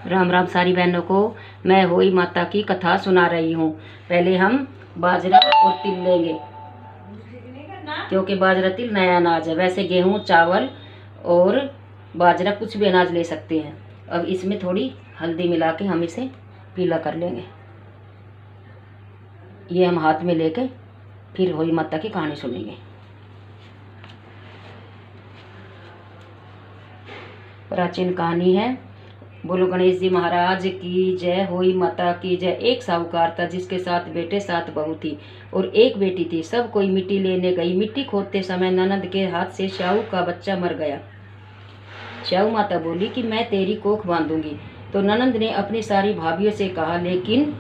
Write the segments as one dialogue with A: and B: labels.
A: राम राम सारी बहनों को। मैं होई माता की कथा सुना रही हूँ। पहले हम बाजरा और तिल लेंगे, क्योंकि बाजरा तिल नया अनाज है। वैसे गेहूँ, चावल और बाजरा कुछ भी अनाज ले सकते हैं। अब इसमें थोड़ी हल्दी मिला के हम इसे पीला कर लेंगे। ये हम हाथ में लेके फिर होई माता की कहानी सुनेंगे। प्राचीन कहानी है। बोलो गणेश जी महाराज की जय, होई माता की जय। एक साहूकार था जिसके 7 बेटे 7 बहू थी और एक बेटी थी। सब कोई मिट्टी लेने गई। मिट्टी खोदते समय ननद के हाथ से श्याऊ का बच्चा मर गया। श्याऊ माता बोली कि मैं तेरी कोख बांधूंगी। तो ननद ने अपनी सारी भाभियों से कहा, लेकिन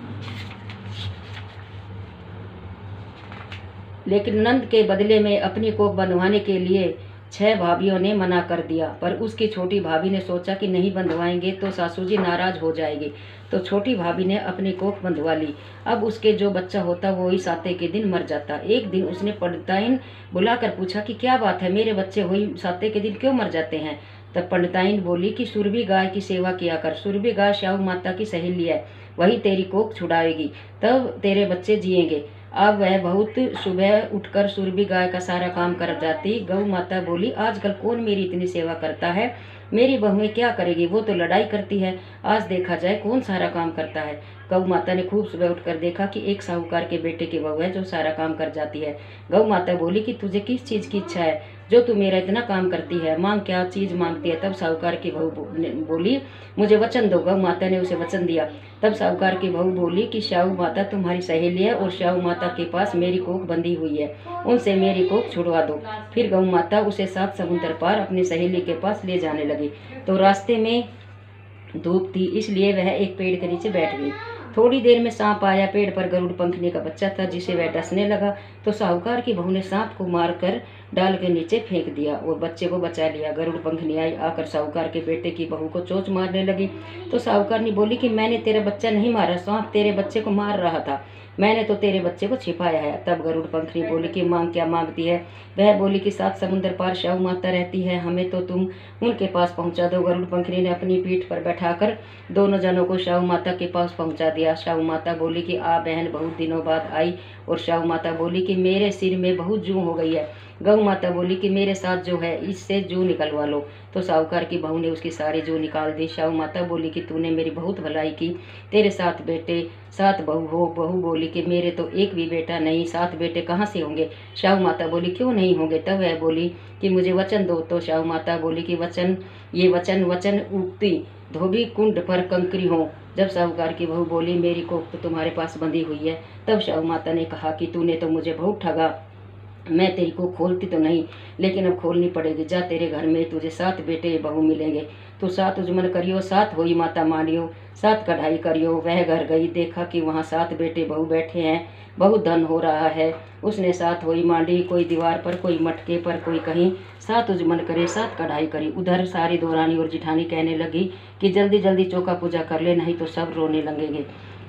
A: नंद के बदले में अपनी कोख बंधवाने के लिए 6 भाभियों ने मना कर दिया। पर उसकी छोटी भाभी ने सोचा कि नहीं बंधवाएंगे तो सासू जी नाराज हो जाएगी। तो छोटी भाभी ने अपनी कोख बंधवा ली। अब उसके जो बच्चा होता वो ही साते के दिन मर जाता। एक दिन उसने पंडिताइन बुलाकर पूछा कि क्या बात है, मेरे बच्चे हुई साते के दिन क्यों मर जाते हैं। तब पंडिताइन बोली कि सुरभि गाय की सेवा किया कर। सुरभि गाय श्याऊ माता की सहेली है, वही तेरी कोख छुड़ाएगी, तब तेरे बच्चे जिएंगे। अब वह बहुत सुबह उठकर सुरभि गाय का सारा काम कर जाती। गौ माता बोली, आजकल कौन मेरी इतनी सेवा करता है, मेरी बहुएं क्या करेगी, वो तो लड़ाई करती है। आज देखा जाए कौन सारा काम करता है। गौ माता ने खूब सुबह उठकर देखा कि एक साहूकार के बेटे की बहू है जो सारा काम कर जाती है। गौ माता बोली कि तुझे किस चीज की इच्छा है जो तू मेरा इतना काम करती है, मांग, क्या चीज मांगती है। तब साहूकार की बहू बोली, मुझे वचन दो। गौ माता ने उसे वचन दिया। तब साहूकार की बहू बोली कि श्याऊ माता तुम्हारी सहेली है और श्याऊ माता के पास मेरी कोख बंधी हुई है, उनसे मेरी कोख छुड़वा दो। फिर गौ माता उसे 7 समुद्र पार अपनी सहेली के पास ले जाने लगी। तो रास्ते में धूप थी, इसलिए वह एक पेड़ के नीचे बैठ गई। थोड़ी देर में सांप आया। पेड़ पर गरुड़ पंखनी का बच्चा था जिसे वह डसने लगा। तो साहूकार की बहू ने सांप को मारकर डाल के नीचे फेंक दिया और बच्चे को बचा लिया। गरुड़ पंखनी आई, आकर साहूकार के बेटे की बहू को चोंच मारने लगी। तो साहूकार ने बोली कि मैंने तेरा बच्चा नहीं मारा, सांप तेरे बच्चे को मार रहा था, मैंने तो तेरे बच्चे को छिपाया है। तब गरुड़ पंखनी बोली कि मांग, क्या मांगती है। वह बोली कि 7 समुद्र पार श्याऊ माता रहती है, हमें तो तुम उनके पास पहुंचा दो। गरुड़ पंखनी ने अपनी पीठ पर बैठाकर दोनों जनों को श्याऊ माता के पास पहुंचा दिया। श्याऊ माता बोली कि आ बहन बहुत दिनों बाद आई। और श्याऊ माता बोली कि मेरे सिर में बहुत जू हो गई है। गौ माता बोली कि मेरे साथ जो है इससे जू निकलवा लो। तो साहूकार की बहू ने उसकी सारी जू निकाल दी। श्याऊ माता बोली कि तूने मेरी बहुत भलाई की, तेरे 7 बेटे 7 बहू हो। बहू बोली कि मेरे तो एक भी बेटा नहीं, 7 बेटे कहाँ से होंगे। श्याऊ माता बोली क्यों नहीं होंगे। तब वह बोली कि मुझे वचन दो। तो श्याऊ माता बोली कि वचन, ये वचन वचन उगती धोबी कुंड पर कंकरी हो। जब साहूकार की बहू बोली मेरी कोख तो तुम्हारे पास बंधी हुई है, तब श्याऊ माता ने कहा कि तूने तो मुझे बहुत ठगा, मैं तेरी को खोलती तो नहीं लेकिन अब खोलनी पड़ेगी। जा, तेरे घर में तुझे 7 बेटे बहू मिलेंगे, तो 7 उजमन करियो, 7 होई माता मानियो, 7 कढ़ाई करियो। वह घर गई, देखा कि वहाँ 7 बेटे बहू बैठे हैं, बहुत धन हो रहा है। उसने 7 होई मांडी, कोई दीवार पर, कोई मटके पर, कोई कहीं। 7 उजमन करे, 7 कढ़ाई करी। उधर सारी दौरानी और जिठानी कहने लगी कि जल्दी जल्दी चौका पूजा कर ले, नहीं तो सब रोने लगेंगे।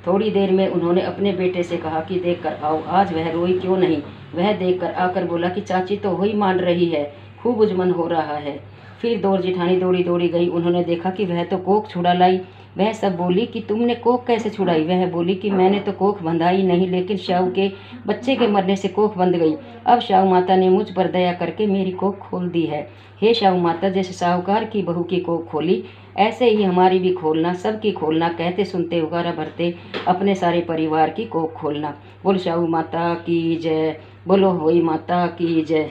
A: थोड़ी देर में उन्होंने अपने बेटे से कहा कि देख कर आओ, आज वह रोई क्यों नहीं। वह देखकर आकर बोला कि चाची तो हुई मान रही है, खूब उजमन हो रहा है। फिर 2 जिठानी दौड़ी दौड़ी गई, उन्होंने देखा कि वह तो कोख छुड़ा लाई। वह सब बोली कि तुमने कोख कैसे छुड़ाई। वह बोली कि मैंने तो कोख बंधाई नहीं, लेकिन श्याऊ के बच्चे के मरने से कोख बंध गई। अब श्याऊ माता ने मुझ पर दया करके मेरी कोख खोल दी है। हे श्याऊ माता, जैसे साहूकार की बहू की कोख खोली ऐसे ही हमारी भी खोलना, सबकी खोलना, कहते सुनते उगारा भरते अपने सारे परिवार की कोख खोलना। बोल श्याऊ माता की जय, बोलो होई माता की जय।